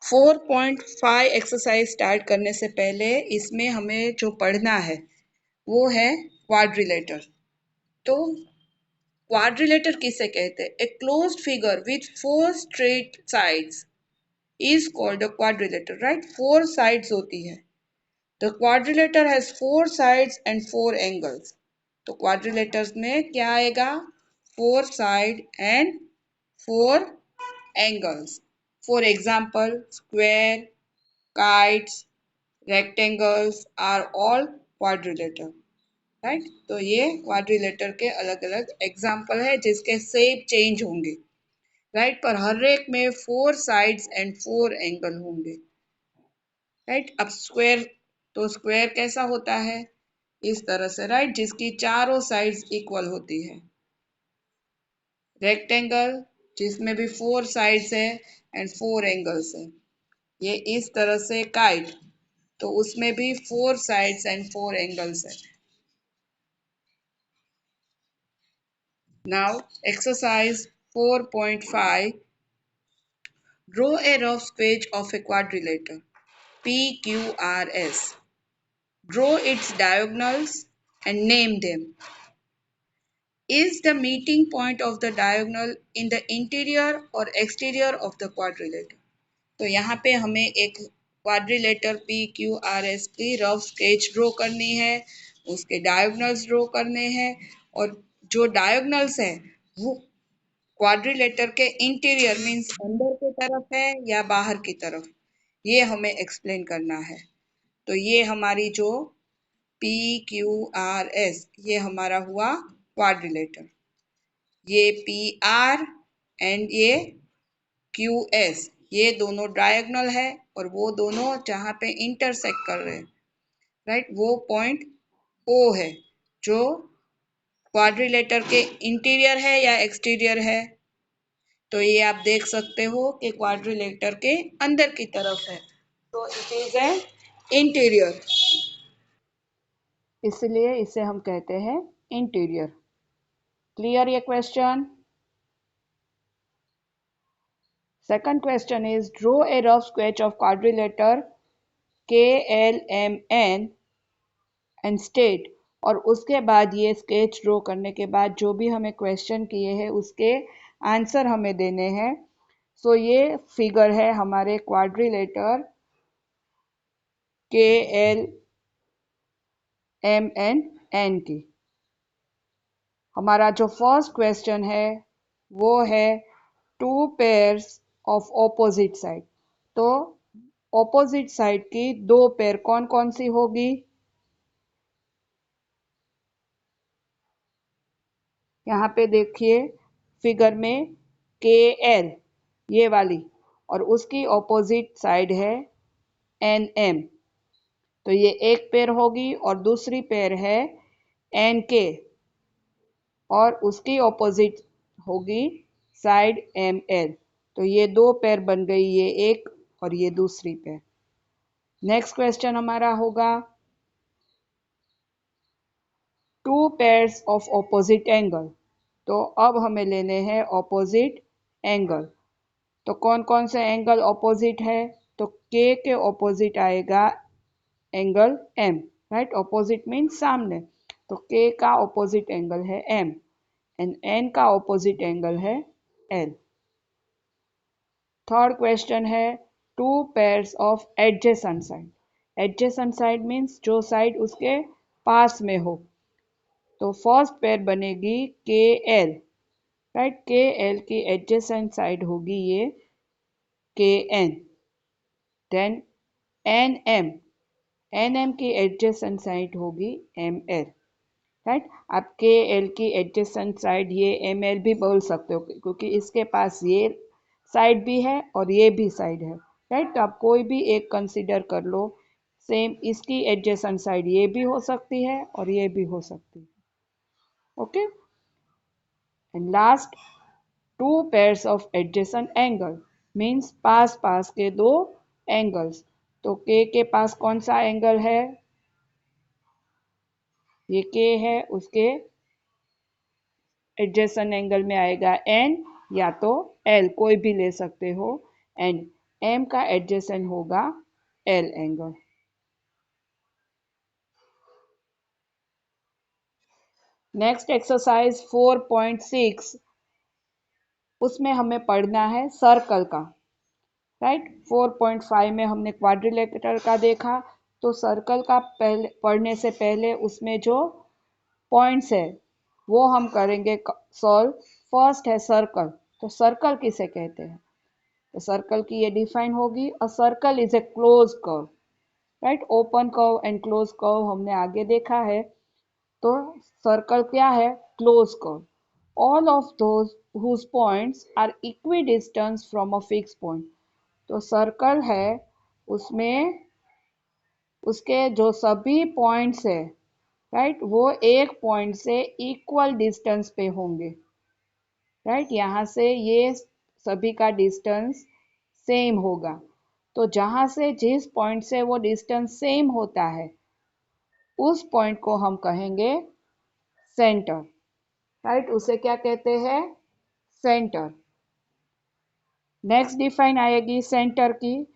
4.5 exercise start करने से पहले इसमें हमें जो पढ़ना है वो है क्वाड्रिलेटर। तो क्वाड्रिलेटर किसे कहते हैं? A closed figure with 4 straight sides is called a quadrilateral, right? 4 sides होती है। The quadrilateral has 4 sides and 4 angles. तो क्वाड्रिलेटर्स में क्या आएगा? 4 side and 4 angles. For example, square, kites, rectangles are all quadrilateral, right? तो ये quadrilateral के अलग अलग एग्जाम्पल है जिसके शेप चेंज होंगे, राइट? पर हर एक में 4 साइड्स एंड 4 एंगल होंगे, राइट? अब स्क्वायर, तो स्क्वायर कैसा होता है? इस तरह से, राइट? जिसकी चारों साइड्स इक्वल होती है। रेक्टेंगल जिसमें भी 4 साइड्स है एंड 4 एंगल्स है। ये इस तरह से काइट, तो उसमें भी 4 साइड्स एंड 4 एंगल्स है। Now exercise 4.5, draw a rough sketch of A quadrilateral PQRS. Draw its diagonals and name them. Is the meeting point of the diagonal in the interior or exterior of the quadrilateral? तो यहाँ पे हमें एक quadrilateral PQRS की rough sketch draw करनी है, उसके diagonals draw करने हैं और जो डायगोनल्स है वो क्वाड्रिलेटर के इंटीरियर मीन्स अंदर की तरफ है या बाहर की तरफ, ये हमें एक्सप्लेन करना है। तो ये हमारी जो PQRS ये हमारा हुआ क्वाड्रिलेटर, ये PR एंड ये QS ये दोनों डायगोनल है और वो दोनों जहाँ पे इंटरसेक्ट कर रहे हैं, राइट, वो पॉइंट O है जो क्वाड्रिलेटर के इंटीरियर है या एक्सटीरियर है। तो ये आप देख सकते हो कि क्वाड्रिलेटर के अंदर की तरफ है, तो इट इज ए इंटीरियर, इसलिए इसे हम कहते हैं इंटीरियर। क्लियर ये question? Second question is draw a rough sketch of quadrilateral KLMN and state, और उसके बाद ये स्केच ड्रॉ करने के बाद जो भी हमें क्वेश्चन किए हैं उसके आंसर हमें देने हैं। सो ये फिगर है हमारे क्वाड्रिलेटर KLMN की। हमारा जो फर्स्ट क्वेश्चन है वो है 2 पेयर्स ऑफ ऑपोजिट साइड। तो ऑपोजिट साइड की 2 पेयर कौन कौन सी होगी? यहाँ पे देखिए फिगर में KL ये वाली और उसकी ऑपोजिट साइड है NM, तो ये एक पेयर होगी और दूसरी पेयर है NK और उसकी ऑपोजिट होगी साइड ML। तो ये 2 पेयर बन गई, ये एक और ये दूसरी पेयर। नेक्स्ट क्वेश्चन हमारा होगा 2 पेयर्स ऑफ ऑपोजिट एंगल। तो अब हमें लेने हैं ऑपोजिट एंगल। तो कौन कौन से एंगल ऑपोजिट है? तो K के ऑपोजिट आएगा angle M, right? Opposite means सामने, तो K का ऑपोजिट एंगल है M एंड N का ऑपोजिट एंगल है L। थर्ड क्वेश्चन है 2 pairs of adjacent side. Adjacent side means जो साइड उसके पास में हो। तो फर्स्ट पेयर बनेगी KL, राइट? KL की एडजेसेंट साइड होगी ये KN। देन NM की एडजेसेंट साइड होगी ML, राइट? आप KL की एडजेसेंट साइड ये ML भी बोल सकते हो क्योंकि इसके पास ये साइड भी है और ये भी साइड है, राइट? तो आप कोई भी एक कंसीडर कर लो। सेम इसकी एडजेसेंट साइड ये भी हो सकती है और ये भी हो सकती है, okay? And last 2 pairs of adjacent angle means पास पास के 2 एंगल्स। तो K के पास कौन सा एंगल है? ये K है, उसके एडजेसेंट एंगल में आएगा N या तो L, कोई भी ले सकते हो। एंड एम का एडजेसेंट होगा एल एंगल। नेक्स्ट एक्सरसाइज 4.6, उसमें हमें पढ़ना है सर्कल का, राइट। 4.5 में हमने क्वाड्रिलेटरल का देखा, तो सर्कल का पहले पढ़ने से पहले उसमें जो पॉइंट्स है वो हम करेंगे सॉल्व। फर्स्ट है सर्कल, तो सर्कल किसे कहते हैं? तो सर्कल की ये डिफाइन होगी, a circle is a close curve, right. Open curve and close curve हमने आगे देखा है, तो सर्कल क्या है? Close curve. All of those whose points are equi distance from a fix point. तो सर्कल है, उसमें उसके जो सभी पॉइंट्स है, राइट, वो एक पॉइंट से इक्वल डिस्टेंस पे होंगे, राइट। यहाँ से ये सभी का डिस्टेंस सेम होगा, तो जहाँ से जिस पॉइंट से वो डिस्टेंस सेम होता है उस पॉइंट को हम कहेंगे सेंटर, राइट। उसे क्या कहते हैं? सेंटर। नेक्स्ट डिफाइन आएगी सेंटर की,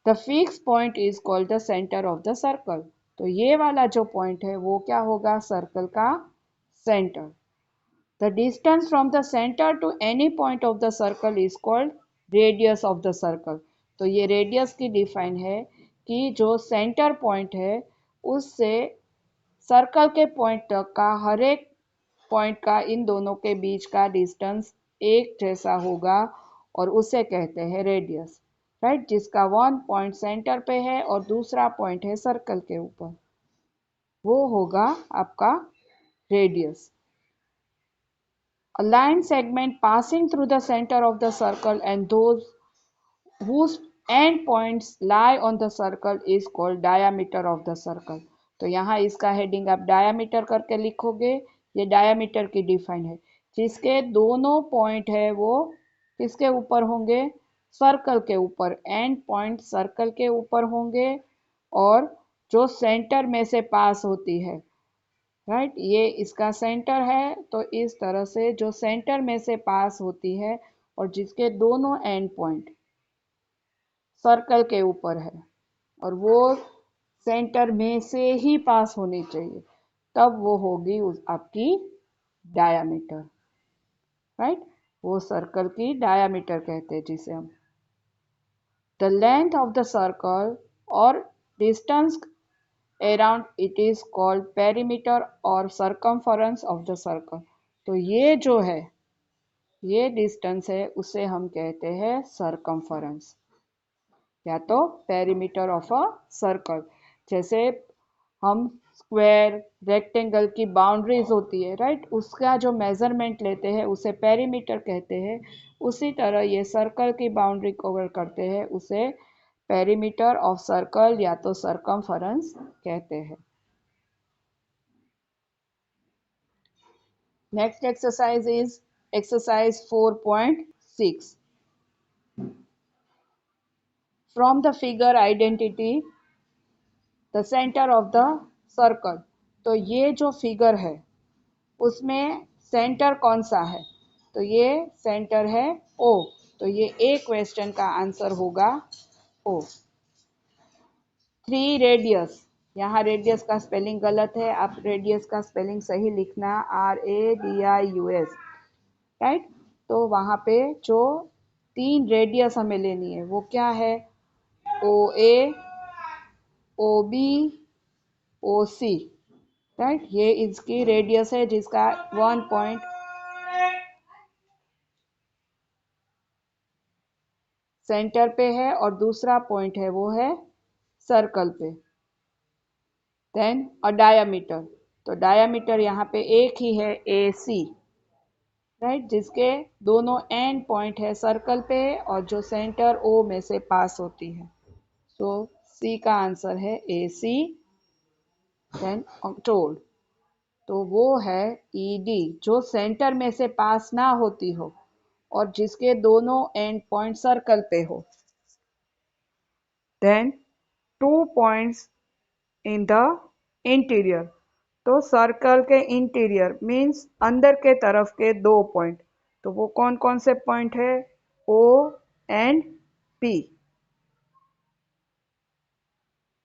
the fix point is called the centre of the circle. तो ये वाला जो पॉइंट है वो क्या होगा? सर्कल का centre. The distance from the centre to any point of the circle is called radius of the circle. तो ये रेडियस की डिफाइन है कि जो सेंटर पॉइंट है उससे सर्कल के पॉइंट तक का हर एक पॉइंट का इन दोनों के बीच का डिस्टेंस एक जैसा होगा और उसे कहते हैं रेडियस, राइट। जिसका वन पॉइंट सेंटर पे है और दूसरा पॉइंट है सर्कल के ऊपर, वो होगा आपका radius. A line segment passing through the center of the circle and those whose end points lie on the circle is called diameter of the circle। तो यहाँ इसका हेडिंग आप डायामीटर करके लिखोगे, ये डायामीटर की डिफाइन है। जिसके दोनों पॉइंट है वो किसके ऊपर होंगे? सर्कल के ऊपर। एंड पॉइंट सर्कल के ऊपर होंगे और जो सेंटर में से पास होती है, राइट, ये इसका सेंटर है, तो इस तरह से जो सेंटर में से पास होती है और जिसके दोनों एंड पॉइंट सर्कल के ऊपर है और वो सेंटर में से ही पास होनी चाहिए, तब वो होगी उस आपकी डायामीटर, राइट। वो सर्कल की डायामीटर कहते हैं जिसे हम। The length of the circle और distance around it is called perimeter और सरकमफरेंस ऑफ द सर्कल। तो ये जो है, ये डिस्टेंस है, उसे हम कहते हैं सरकमफरेंस या तो पेरीमीटर ऑफ अ सर्कल। जैसे हम स्क्वायर, रेक्टेंगल की बाउंड्रीज होती है, राइट, उसका जो मेजरमेंट लेते हैं उसे पेरीमीटर कहते हैं। उसी तरह ये सर्कल की बाउंड्री कवर करते हैं, उसे पेरीमीटर ऑफ सर्कल या तो सरकमफरेंस कहते हैं। Next exercise is exercise 4.6. From the figure identity the center of the circle। तो ये जो फिगर है उसमें सेंटर कौन सा है? तो ये सेंटर है O। तो ये ए क्वेश्चन का आंसर होगा O। 3 रेडियस, यहाँ रेडियस का स्पेलिंग गलत है, आप रेडियस का स्पेलिंग सही लिखना, RADIUS, राइट। तो वहाँ पे जो 3 रेडियस हमें लेनी है वो क्या है? OA, OB, OC, right. ये इसकी रेडियस है जिसका 1 पॉइंट सेंटर पे है और दूसरा पॉइंट है वो है सर्कल पे। देन अ डायामीटर, तो डायामीटर यहाँ पे एक ही है AC, राइट, जिसके दोनों एंड पॉइंट है सर्कल पे और जो सेंटर O में से पास होती है। सो C का आंसर है AC। देन टोल्ड, तो वो है ED, जो सेंटर में से पास ना होती हो और जिसके दोनों एंड पॉइंट सर्कल पे हो। Then 2 points in the interior, तो सर्कल के इंटीरियर मीन्स अंदर के तरफ के 2 पॉइंट, तो वो कौन कौन से पॉइंट है? O and P,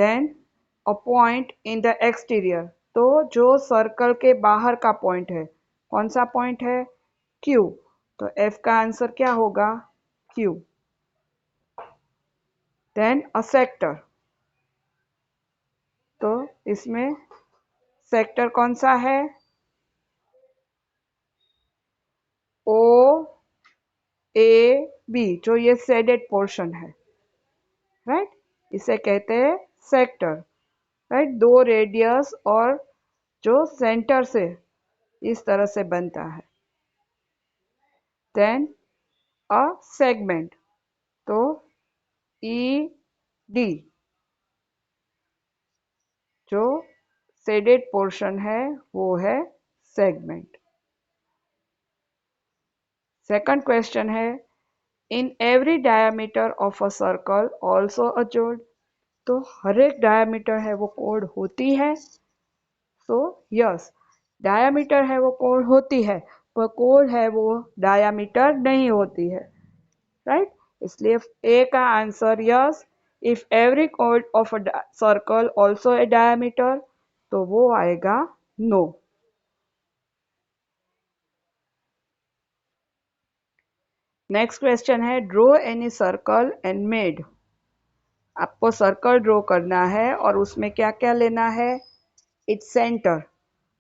then a point in the exterior, तो जो सर्कल के बाहर का पॉइंट है, कौन सा पॉइंट है? Q। तो F का आंसर क्या होगा? Q। देन अ सेक्टर, तो इसमें सेक्टर कौन सा है? O A B, जो ये शेडेड पोर्शन है, राइट, इसे कहते हैं सेक्टर, राइट। दो रेडियस और जो सेंटर से इस तरह से बनता है। देन अ सेगमेंट, तो ई डी, जो शेडेड पोर्शन है वो है सेगमेंट। सेकंड क्वेश्चन है, in every diameter of a circle also a जोड़, तो हर एक डायमीटर है वो कोड होती है। सो यस, डायमीटर है वो कोड होती है, पर कोड है वो डायमीटर नहीं होती है, राइट। इसलिए ए का answer yes. If every code of a circle also a diameter, तो वो आएगा नो। नेक्स्ट क्वेश्चन है, draw any circle and made. आपको सर्कल ड्रॉ करना है और उसमें क्या क्या लेना है? इट्स सेंटर,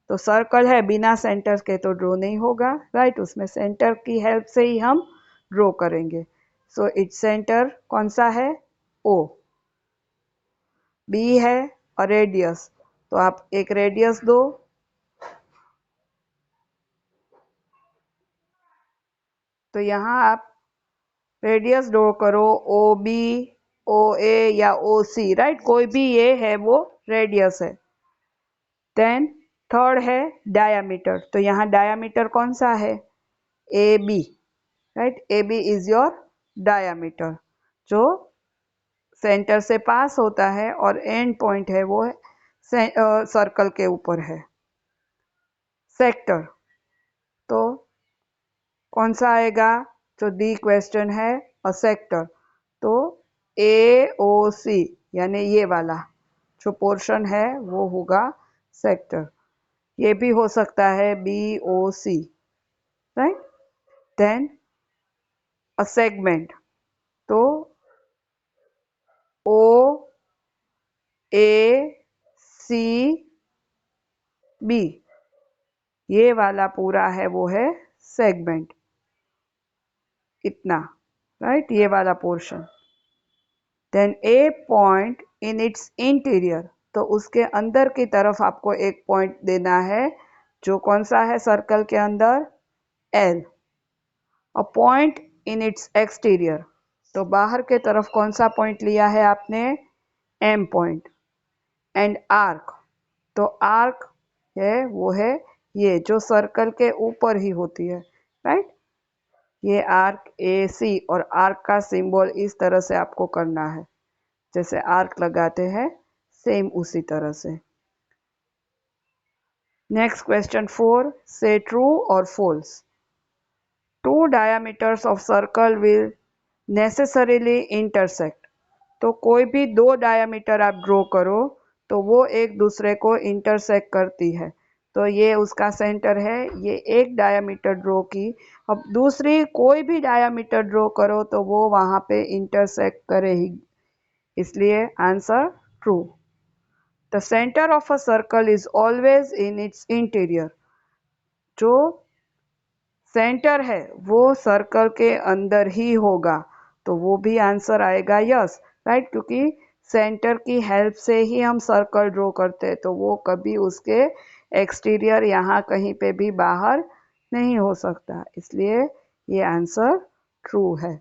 तो सर्कल है बिना सेंटर के तो ड्रॉ नहीं होगा, राइट। उसमें सेंटर की हेल्प से ही हम ड्रॉ करेंगे। सो इट्स सेंटर कौन सा है? ओ। बी है और रेडियस, तो आप एक रेडियस दो, तो यहाँ आप रेडियस ड्रॉ करो, ओ बी, ओ ए या ओ सी, राइट, कोई भी ये है वो रेडियस है। देन थर्ड है डायामीटर, तो यहाँ डायामीटर कौन सा है? A B, right, A B is your diameter, जो सेंटर से पास होता है और एंड पॉइंट है वो सर्कल के ऊपर है। सेक्टर, तो कौन सा आएगा? जो दी क्वेश्चन है अ सेक्टर, तो ए ओ सी, यानी ये वाला जो पोर्शन है वो होगा सेक्टर। ये भी हो सकता है B O C, right. Then a segment, तो ओ ए सी बी, ये वाला पूरा है वो है सेगमेंट, इतना, राइट, ये वाला portion. Then a point in its interior, तो उसके अंदर की तरफ आपको एक पॉइंट देना है, जो कौन सा है सर्कल के अंदर? L. A point in it's exterior, तो बाहर के तरफ कौन सा पॉइंट लिया है आपने? M point. एंड आर्क, तो आर्क है वो है ये जो सर्कल के ऊपर ही होती है, राइट। ये आर्क ए सी, और आर्क का सिंबल इस तरह से आपको करना है, जैसे आर्क लगाते हैं सेम उसी तरह से। नेक्स्ट क्वेश्चन 4, से ट्रू और false. Two diameters of circle will necessarily intersect, तो कोई भी दो डायमीटर आप ड्रॉ करो तो वो एक दूसरे को इंटरसेक्ट करती है, तो ये उसका सेंटर है, ये एक डायमीटर ड्रॉ की। अब दूसरी कोई भी डायमीटर ड्रॉ करो तो वो वहाँ पे इंटरसेक्ट करेगी, इसलिए answer true. The centre of a circle is always in its interior, जो सेंटर है वो सर्कल के अंदर ही होगा, तो वो भी आंसर आएगा यस, राइट, क्योंकि सेंटर की हेल्प से ही हम सर्कल ड्रॉ करते हैं, तो वो कभी उसके एक्सटीरियर यहाँ कहीं पे भी बाहर नहीं हो सकता, इसलिए ये आंसर ट्रू है।